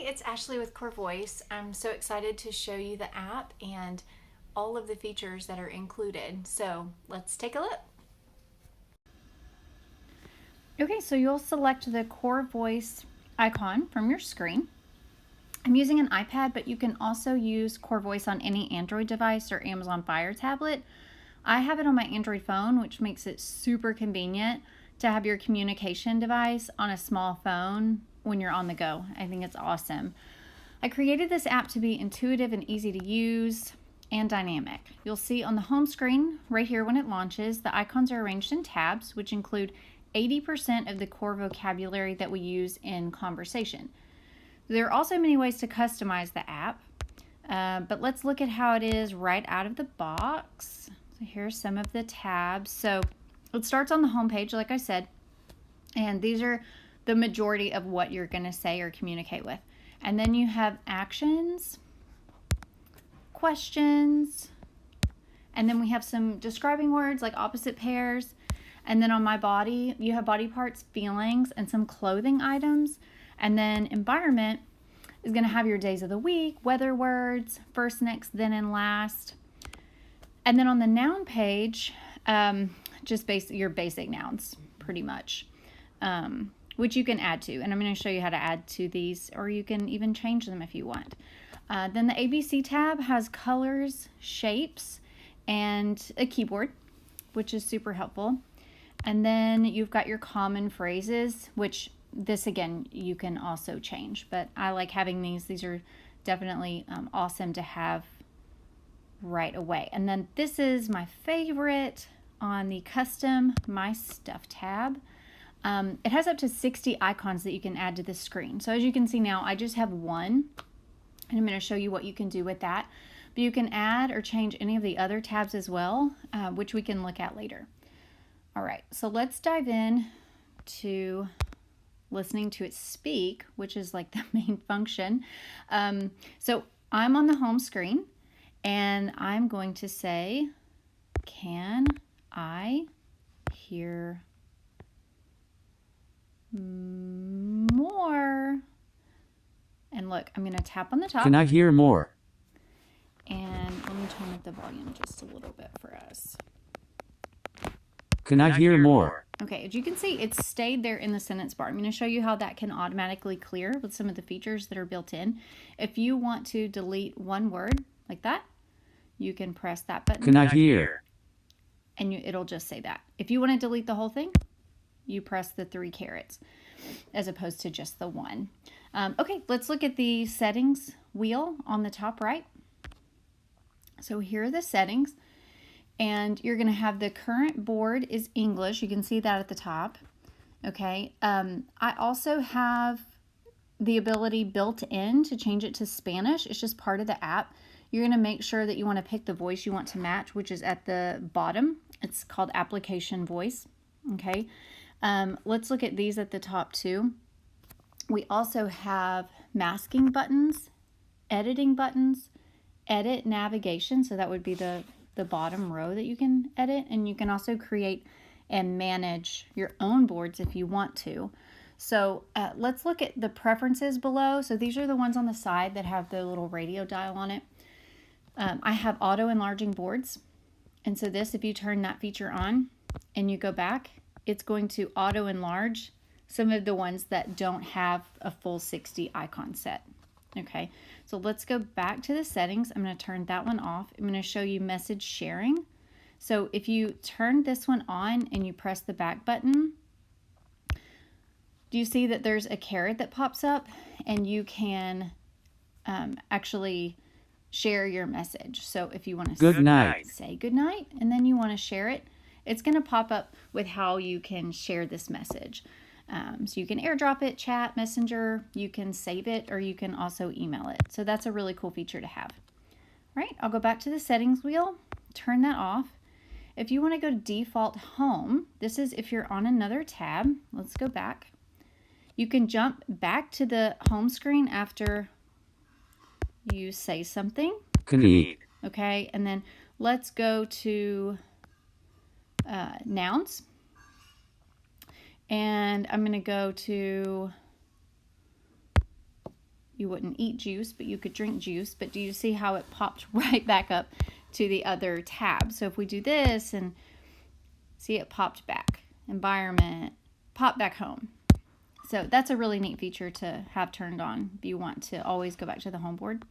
it's Ashley with CoreVoice. I'm so excited to show you the app and all of the features that are included. So let's take a look. Okay, so you'll select the CoreVoice icon from your screen. I'm using an iPad, but you can also use CoreVoice on any Android device or Amazon Fire tablet. I have it on my Android phone, which makes it super convenient to have your communication device on a small phone when you're on the go. I think it's awesome. I created this app to be intuitive and easy to use and dynamic. You'll see on the home screen right here when it launches, the icons are arranged in tabs, which include 80% of the core vocabulary that we use in conversation. There are also many ways to customize the app, but let's look at how it is right out of the box. So here's some of the tabs. So it starts on the home page, like I said, and these are the majority of what you're going to say or communicate with. And then you have actions, questions, and then we have some describing words like opposite pairs. And then on my body, you have body parts, feelings, and some clothing items. And then environment is going to have your days of the week, weather words, first, next, then, and last. And then on the noun page, just your basic nouns, pretty much, which you can add to. And I'm going to show you how to add to these, or you can even change them if you want. Then the ABC tab has colors, shapes, and a keyboard, which is super helpful. And then you've got your common phrases, which this again you can also change, but I like having these. These are definitely awesome to have right away. And then this is my favorite on the custom My Stuff tab. It has up to 60 icons that you can add to the screen. So as you can see now, I just have one, and I'm going to show you what you can do with that. But you can add or change any of the other tabs as well, which we can look at later. All right, so let's dive in to listening to it speak, which is like the main function. So I'm on the home screen, and I'm going to say, can I hear more? And look, I'm going to tap on the top. Can I hear more? And let me turn up the volume just a little bit for us. Can I hear more? Okay, as you can see, it's stayed there in the sentence bar. I'm going to show you how that can automatically clear with some of the features that are built in. If you want to delete one word like that, you can press that button. Can I hear? And it'll just say that. If you want to delete the whole thing, you press the 3 carrots as opposed to just the 1. Okay, let's look at the settings wheel on the top right. So here are the settings. And you're going to have the current board is English. You can see that at the top. Okay. I also have the ability built in to change it to Spanish. It's just part of the app. You're going to make sure that you want to pick the voice you want to match, which is at the bottom. It's called application voice. Okay. Let's look at these at the top too. We also have masking buttons, editing buttons, edit navigation. So that would be the bottom row that you can edit, and you can also create and manage your own boards if you want to. So let's look at the preferences below. So these are the ones on the side that have the little radio dial on it. I have auto enlarging boards, and so this, if you turn that feature on and you go back, it's going to auto enlarge some of the ones that don't have a full 60 icon set. Okay, so let's go back to the settings. I'm going to turn that one off. I'm going to show you message sharing. So if you turn this one on and you press the back button, do you see that there's a caret that pops up, and you can actually share your message. So if you want to say good night and then you want to share it, it's going to pop up with how you can share this message. So you can airdrop it, chat, messenger, you can save it, or you can also email it. So that's a really cool feature to have. All right, I'll go back to the settings wheel, turn that off. If you want to go to default home, this is if you're on another tab. Let's go back. You can jump back to the home screen after you say something. Okay, and then let's go to nouns. And I'm going to go to You wouldn't eat juice, but you could drink juice. But do you see how it popped right back up to the other tab? So if we do this and see, it popped back. Environment, pop back home. So that's a really neat feature to have turned on if you want to always go back to the home board.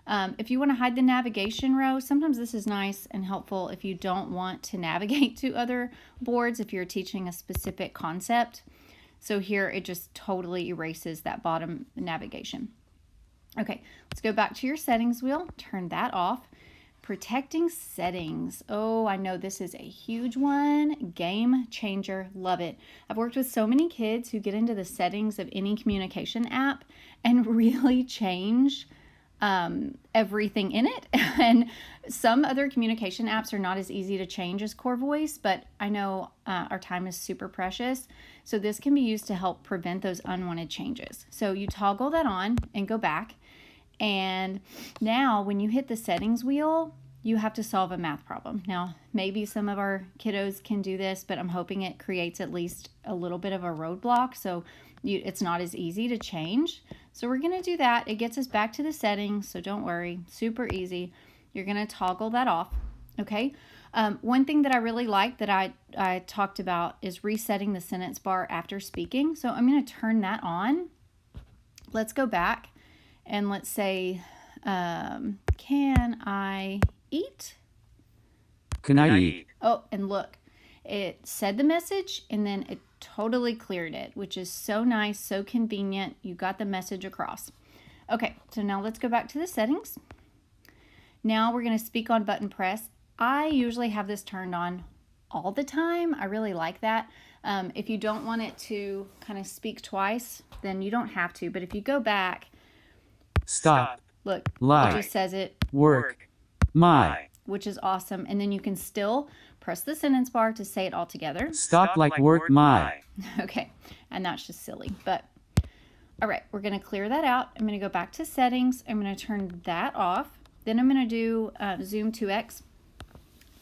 If you want to hide the navigation row, sometimes this is nice and helpful if you don't want to navigate to other boards if you're teaching a specific concept. So here it just totally erases that bottom navigation. Okay, let's go back to your settings wheel. Turn that off. Protecting settings. Oh, I know this is a huge one. Game changer. Love it. I've worked with so many kids who get into the settings of any communication app and really change everything in it. And some other communication apps are not as easy to change as CoreVoice, but I know our time is super precious. So this can be used to help prevent those unwanted changes. So you toggle that on and go back. And now when you hit the settings wheel, you have to solve a math problem. Now, maybe some of our kiddos can do this, but I'm hoping it creates at least a little bit of a roadblock. So it's not as easy to change. So we're going to do that. It gets us back to the settings, so don't worry. Super easy. You're going to toggle that off, okay? One thing that I really like that I talked about is resetting the sentence bar after speaking. So I'm going to turn that on. Let's go back and let's say, can I eat? Can I eat? Oh, and look, it said the message and then it totally cleared it, which is so nice, so convenient. You got the message across. Okay, so now let's go back to the settings. Now we're going to speak on button press. I usually have this turned on all the time. I really like that. If you don't want it to kind of speak twice, then you don't have to. But if you go back, Stop. look, Lie. it just says it, Work. My. which is awesome. And then you can still press the sentence bar to say it all together. Stop like work my. Okay, and that's just silly. But all right, we're going to clear that out. I'm going to go back to settings. I'm going to turn that off. Then I'm going to do zoom 2x.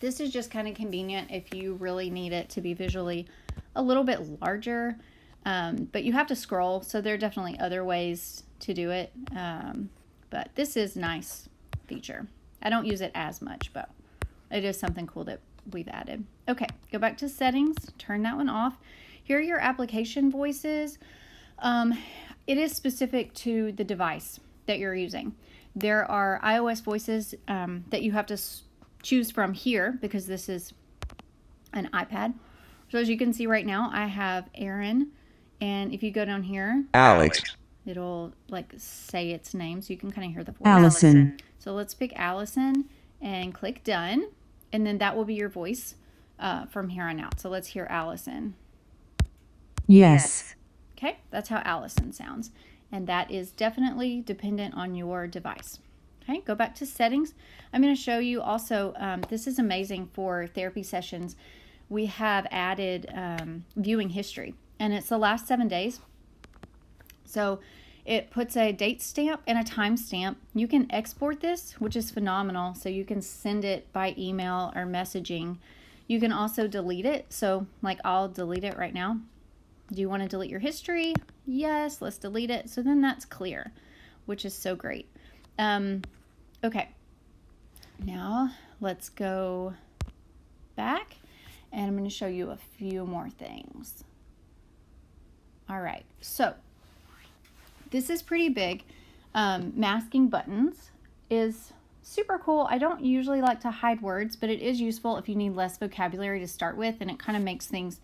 This is just kind of convenient if you really need it to be visually a little bit larger. But you have to scroll, so there are definitely other ways to do it. But this is a nice feature. I don't use it as much, but it is something cool that we've added. Okay, go back to settings, turn that one off. Here are your application voices. It is specific to the device that you're using. There are iOS voices that you have to choose from here because this is an iPad. So as you can see right now, I have Aaron, and if you go down here, Alex. it'll like say its name so you can kind of hear the voice. Allison. So let's pick Allison and click done, and then that will be your voice from here on out. So let's hear Allison. Yes. Okay, that's how Allison sounds, and that is definitely dependent on your device. Okay, go back to settings. I'm going to show you also, this is amazing for therapy sessions. We have added viewing history, and it's the last 7 days. So it puts a date stamp and a time stamp. You can export this, which is phenomenal. So you can send it by email or messaging. You can also delete it. So like I'll delete it right now. Do you want to delete your history? Yes, let's delete it. So then that's clear, which is so great. Okay, now let's go back and I'm going to show you a few more things. All right, so this is pretty big. Masking buttons is super cool. I don't usually like to hide words, but it is useful if you need less vocabulary to start with, and it kind of makes things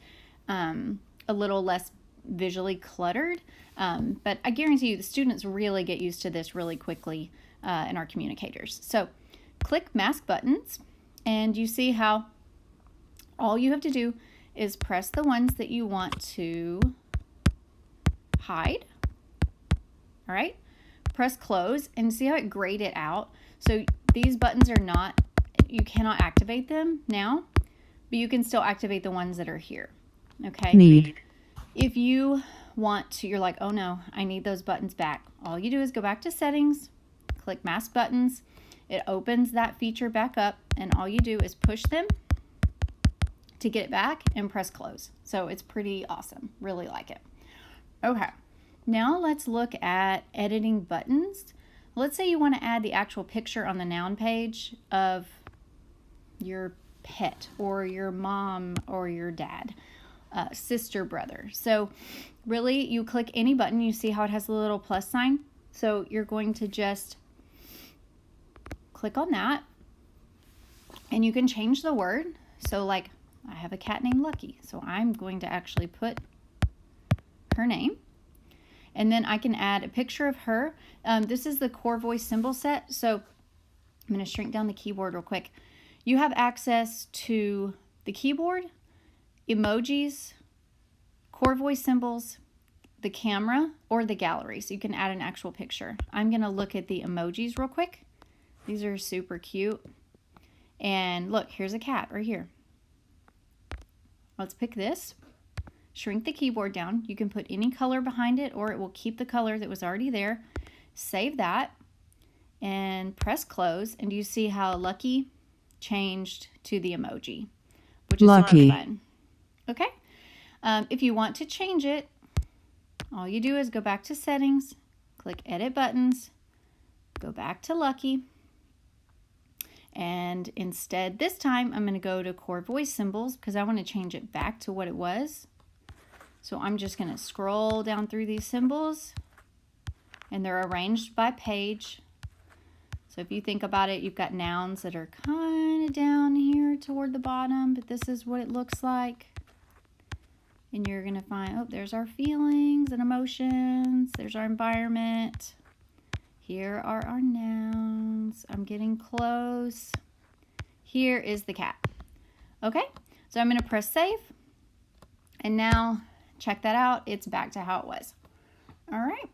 a little less visually cluttered. But I guarantee you the students really get used to this really quickly in our communicators. So click mask buttons, and you see how all you have to do is press the ones that you want to hide. All right, press close and see how it grayed it out. So these buttons are not, you cannot activate them now, but you can still activate the ones that are here. Okay. Need. If you want to, you're like, oh no, I need those buttons back. All you do is go back to settings, click mask buttons. It opens that feature back up, and all you do is push them to get it back and press close. So it's pretty awesome. Really like it. Okay. Now let's look at editing buttons. Let's say you want to add the actual picture on the noun page of your pet or your mom or your dad, sister, brother. So really you click any button, you see how it has a little plus sign. So you're going to just click on that and you can change the word. So like I have a cat named Lucky, so I'm going to actually put her name. And then I can add a picture of her. This is the CoreVoice symbol set. So I'm going to shrink down the keyboard real quick. You have access to the keyboard, emojis, CoreVoice symbols, the camera, or the gallery. So you can add an actual picture. I'm going to look at the emojis real quick. These are super cute. And look, here's a cat right here. Let's pick this. Shrink the keyboard down. You can put any color behind it or it will keep the color that was already there. Save that and press close. And you see how Lucky changed to the emoji, which is Lucky. super fun. Okay. If you want to change it, all you do is go back to settings, click edit buttons, go back to Lucky. And instead this time I'm going to go to CoreVoice symbols because I want to change it back to what it was. So I'm just going to scroll down through these symbols and they're arranged by page. So if you think about it, you've got nouns that are kind of down here toward the bottom, but this is what it looks like. And you're going to find, oh, there's our feelings and emotions. There's our environment. Here are our nouns. I'm getting close. Here is the cat. Okay, so I'm going to press save. And now check that out. It's back to how it was. All right.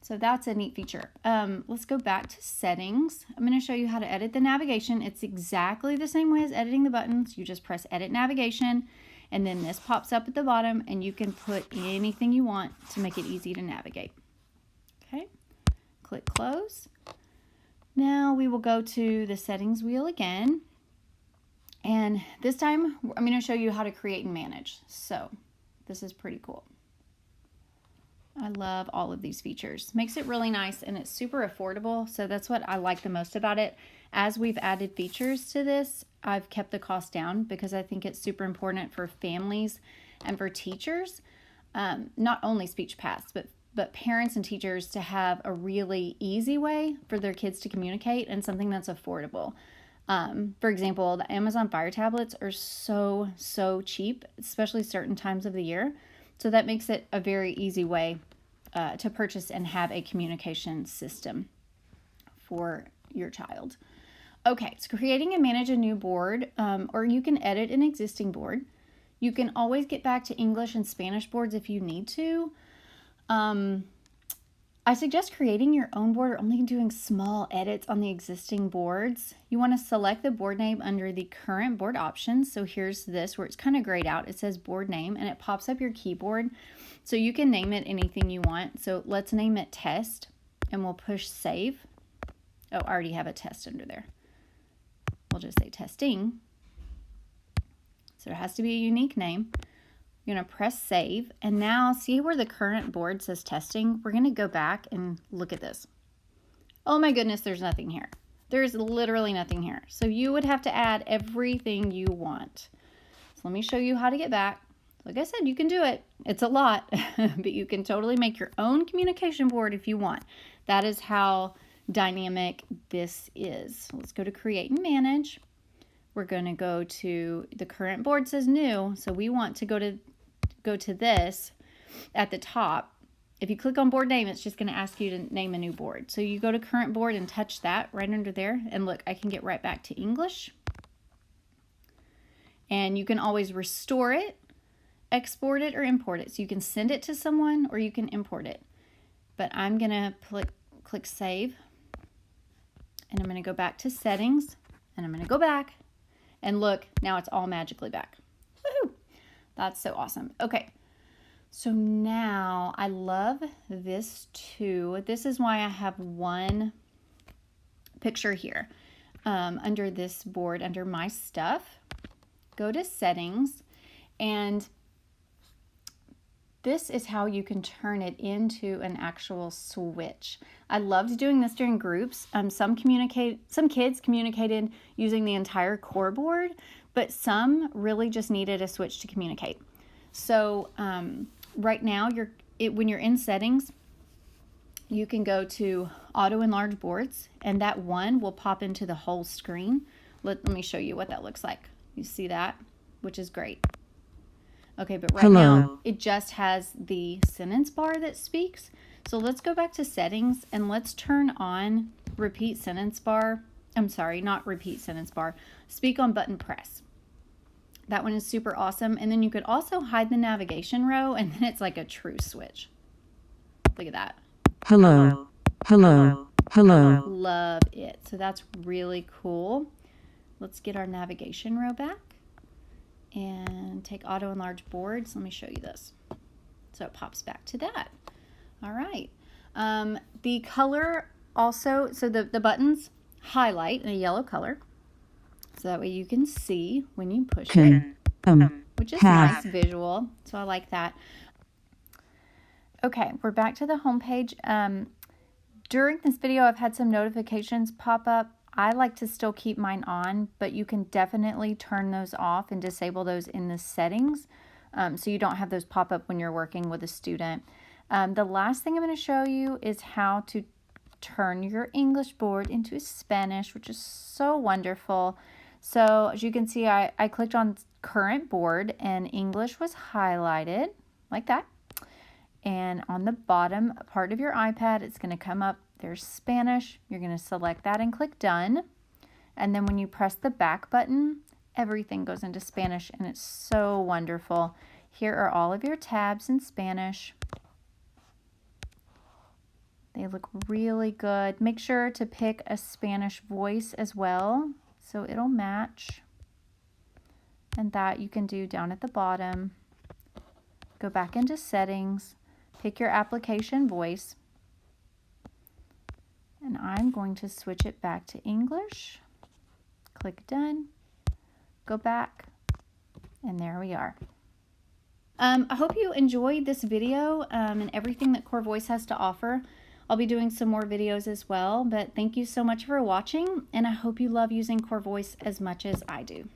So that's a neat feature. Let's go back to settings. I'm going to show you how to edit the navigation. It's exactly the same way as editing the buttons. You just press edit navigation and then this pops up at the bottom and you can put anything you want to make it easy to navigate. Okay, click close. Now we will go to the settings wheel again. And this time I'm going to show you how to create and manage. So this is pretty cool. I love all of these features. Makes it really nice and it's super affordable. So that's what I like the most about it. As we've added features to this, I've kept the cost down because I think it's super important for families and for teachers, not only speech paths, but parents and teachers to have a really easy way for their kids to communicate and something that's affordable. For example, the Amazon Fire tablets are so cheap, especially certain times of the year. So that makes it a very easy way to purchase and have a communication system for your child. Okay, so creating and manage a new board, or you can edit an existing board. You can always get back to English and Spanish boards if you need to. I suggest creating your own board or only doing small edits on the existing boards. You want to select the board name under the current board options. So here's this where it's kind of grayed out. It says board name and it pops up your keyboard. So you can name it anything you want. So let's name it test and we'll push save. Oh, I already have a test under there. We'll just say testing. So it has to be a unique name. You're going to press save, and now see where the current board says testing? We're going to go back and look at this. Oh my goodness, there's nothing here. There's literally nothing here. So you would have to add everything you want. So let me show you how to get back. Like I said, you can do it. It's a lot, but you can totally make your own communication board if you want. That is how dynamic this is. Let's go to create and manage. We're going to go to the current board says new, so we want to go to this at the top. If you click on board name, it's just going to ask you to name a new board. So you go to current board and touch that right under there, and look, I can get right back to English. And you can always restore it, export it, or import it. So you can send it to someone or you can import it. But I'm going to click save, and I'm going to go back to settings, and I'm going to go back. And look, now it's all magically back. Woohoo! That's so awesome. Okay, so now I love this too. This is why I have one picture here under this board, under my stuff. Go to settings, and this is how you can turn it into an actual switch. I loved doing this during groups. Some kids communicated using the entire core board, but some really just needed a switch to communicate. So right now, when you're in settings, you can go to auto enlarge boards, and that one will pop into the whole screen. Let me show you what that looks like. You see that, which is great. Okay, but right now it just has the sentence bar that speaks. So let's go back to settings and let's turn on repeat sentence bar. I'm sorry, not repeat sentence bar. Speak on button press. That one is super awesome. And then you could also hide the navigation row, and then it's like a true switch. Look at that. Hello. Hello. Hello. Love it. So that's really cool. Let's get our navigation row back and take auto enlarge boards. Let me show you this. So it pops back to that. All right. The color also, so the buttons highlight in a yellow color. So that way you can see when you push it, which is nice visual. So I like that. Okay, we're back to the home page. During this video, I've had some notifications pop up. I like to still keep mine on, but you can definitely turn those off and disable those in the settings, so you don't have those pop up when you're working with a student. The last thing I'm going to show you is how to turn your English board into Spanish, which is so wonderful. So as you can see, I clicked on current board and English was highlighted like that. And on the bottom part of your iPad, it's going to come up, there's Spanish. You're going to select that and click done. And then when you press the back button, everything goes into Spanish, and it's so wonderful. Here are all of your tabs in Spanish. They look really good. Make sure to pick a Spanish voice as well, so it'll match. And that you can do down at the bottom. Go back into settings. Pick your application voice, and I'm going to switch it back to English. Click done, go back, and there we are. I hope you enjoyed this video and everything that CoreVoice has to offer. I'll be doing some more videos as well, but thank you so much for watching, and I hope you love using CoreVoice as much as I do.